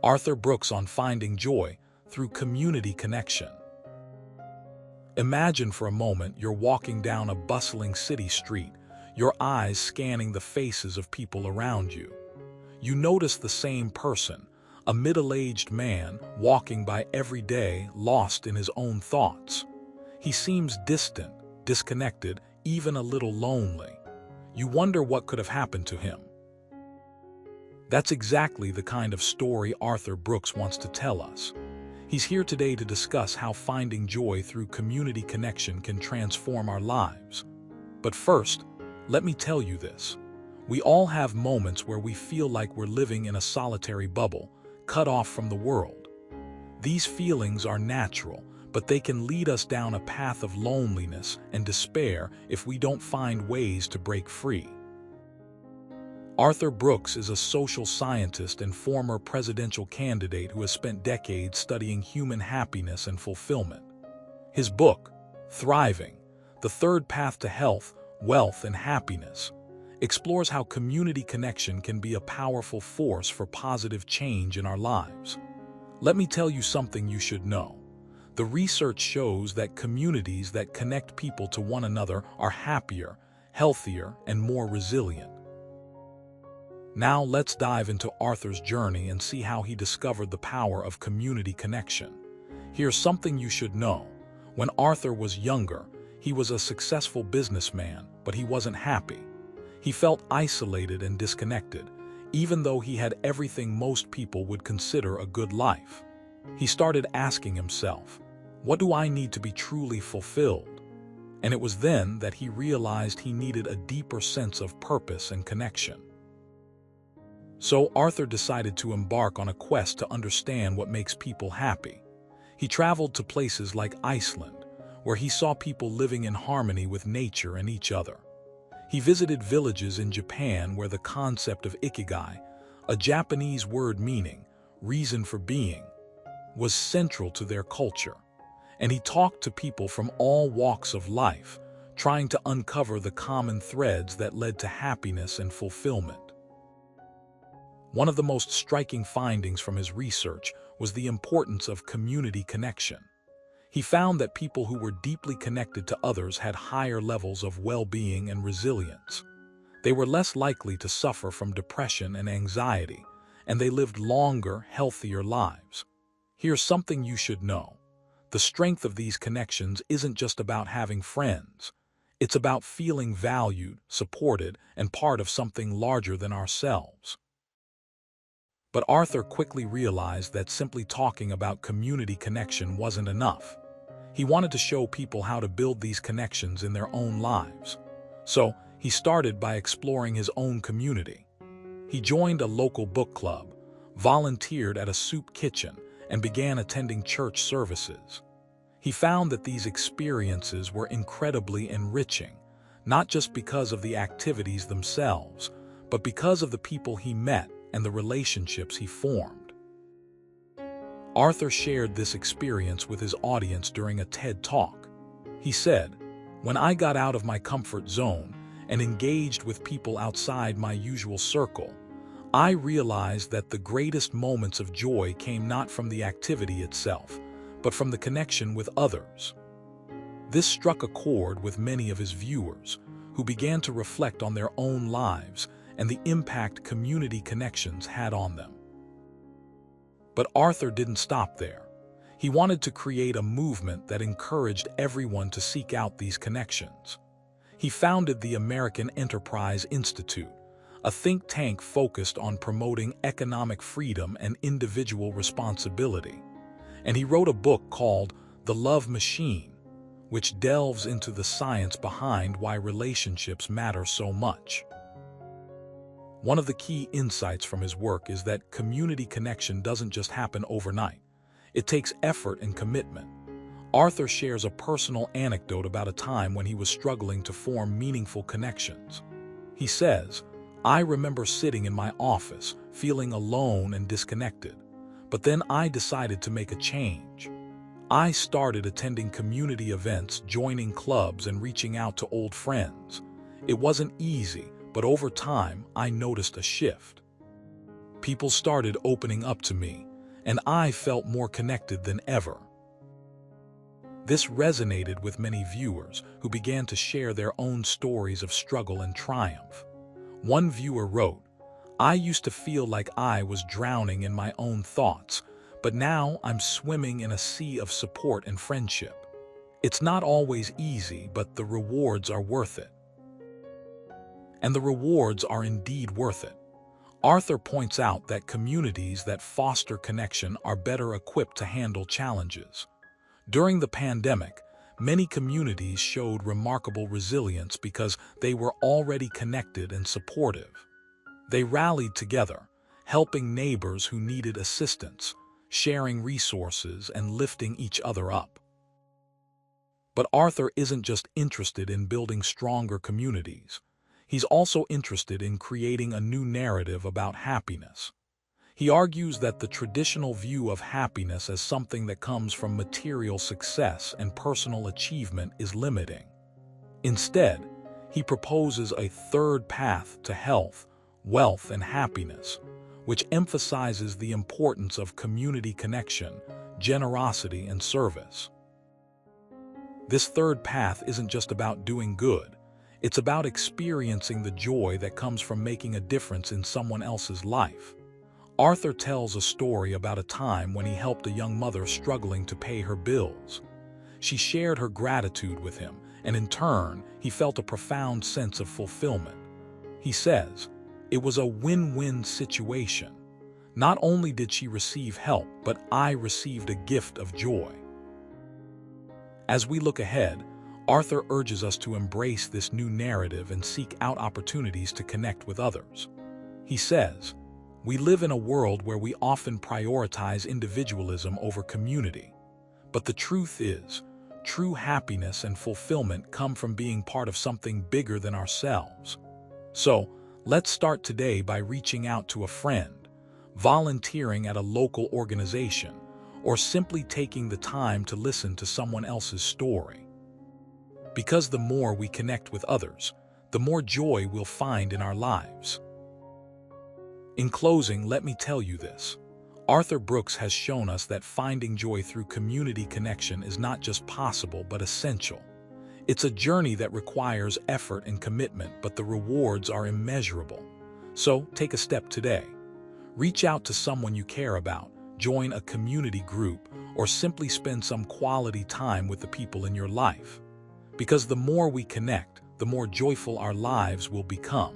Arthur Brooks on finding joy through community connection. Imagine for a moment you're walking down a bustling city street, your eyes scanning the faces of people around you. You notice the same person, a middle-aged man walking by every day, lost in his own thoughts. He seems distant, disconnected, even a little lonely. You wonder what could have happened to him. That's exactly the kind of story Arthur Brooks wants to tell us. He's here today to discuss how finding joy through community connection can transform our lives. But first, let me tell you this. We all have moments where we feel like we're living in a solitary bubble, cut off from the world. These feelings are natural, but they can lead us down a path of loneliness and despair if we don't find ways to break free. Arthur Brooks is a social scientist and former presidential candidate who has spent decades studying human happiness and fulfillment. His book, Thriving: The Third Path to Health, Wealth, and Happiness, explores how community connection can be a powerful force for positive change in our lives. Let me tell you something you should know. The research shows that communities that connect people to one another are happier, healthier, and more resilient. Now let's dive into Arthur's journey and see how he discovered the power of community connection. Here's something you should know. When Arthur was younger, he was a successful businessman, but he wasn't happy. He felt isolated and disconnected, even though he had everything most people would consider a good life. He started asking himself, "What do I need to be truly fulfilled?" And it was then that he realized he needed a deeper sense of purpose and connection. So Arthur decided to embark on a quest to understand what makes people happy. He traveled to places like Iceland, where he saw people living in harmony with nature and each other. He visited villages in Japan where the concept of ikigai, a Japanese word meaning reason for being, was central to their culture. And he talked to people from all walks of life, trying to uncover the common threads that led to happiness and fulfillment. One of the most striking findings from his research was the importance of community connection. He found that people who were deeply connected to others had higher levels of well-being and resilience. They were less likely to suffer from depression and anxiety, and they lived longer, healthier lives. Here's something you should know. The strength of these connections isn't just about having friends. It's about feeling valued, supported, and part of something larger than ourselves. But Arthur quickly realized that simply talking about community connection wasn't enough. He wanted to show people how to build these connections in their own lives. So he started by exploring his own community. He joined a local book club, volunteered at a soup kitchen, and began attending church services. He found that these experiences were incredibly enriching, not just because of the activities themselves, but because of the people he met and the relationships he formed. Arthur shared this experience with his audience during a TED Talk. He said, "When I got out of my comfort zone and engaged with people outside my usual circle, I realized that the greatest moments of joy came not from the activity itself, but from the connection with others." This struck a chord with many of his viewers, who began to reflect on their own lives and the impact community connections had on them. But Arthur didn't stop there. He wanted to create a movement that encouraged everyone to seek out these connections. He founded the American Enterprise Institute, a think tank focused on promoting economic freedom and individual responsibility. And he wrote a book called The Love Machine, which delves into the science behind why relationships matter so much. One of the key insights from his work is that community connection doesn't just happen overnight. It takes effort and commitment. Arthur shares a personal anecdote about a time when he was struggling to form meaningful connections. He says, "I remember sitting in my office, feeling alone and disconnected. But then I decided to make a change. I started attending community events, joining clubs, and reaching out to old friends. It wasn't easy, but over time, I noticed a shift. People started opening up to me, and I felt more connected than ever. This resonated with many viewers who began to share their own stories of struggle and triumph. One viewer wrote, "I used to feel like I was drowning in my own thoughts, but now I'm swimming in a sea of support and friendship. It's not always easy, but the rewards are worth it." And the rewards are indeed worth it. Arthur points out that communities that foster connection are better equipped to handle challenges. During the pandemic, many communities showed remarkable resilience because they were already connected and supportive. They rallied together, helping neighbors who needed assistance, sharing resources, and lifting each other up. But Arthur isn't just interested in building stronger communities. He's also interested in creating a new narrative about happiness. He argues that the traditional view of happiness as something that comes from material success and personal achievement is limiting. Instead, he proposes a third path to health, wealth, and happiness, which emphasizes the importance of community connection, generosity, and service. This third path isn't just about doing good. It's about experiencing the joy that comes from making a difference in someone else's life. Arthur tells a story about a time when he helped a young mother struggling to pay her bills. She shared her gratitude with him, and in turn, he felt a profound sense of fulfillment. He says, "It was a win-win situation. Not only did she receive help, but I received a gift of joy." As we look ahead, Arthur urges us to embrace this new narrative and seek out opportunities to connect with others. He says, "We live in a world where we often prioritize individualism over community. But the truth is, true happiness and fulfillment come from being part of something bigger than ourselves. So, let's start today by reaching out to a friend, volunteering at a local organization, or simply taking the time to listen to someone else's story. Because the more we connect with others, the more joy we'll find in our lives." In closing, let me tell you this. Arthur Brooks has shown us that finding joy through community connection is not just possible but essential. It's a journey that requires effort and commitment, but the rewards are immeasurable. So, take a step today. Reach out to someone you care about, join a community group, or simply spend some quality time with the people in your life. Because the more we connect, the more joyful our lives will become.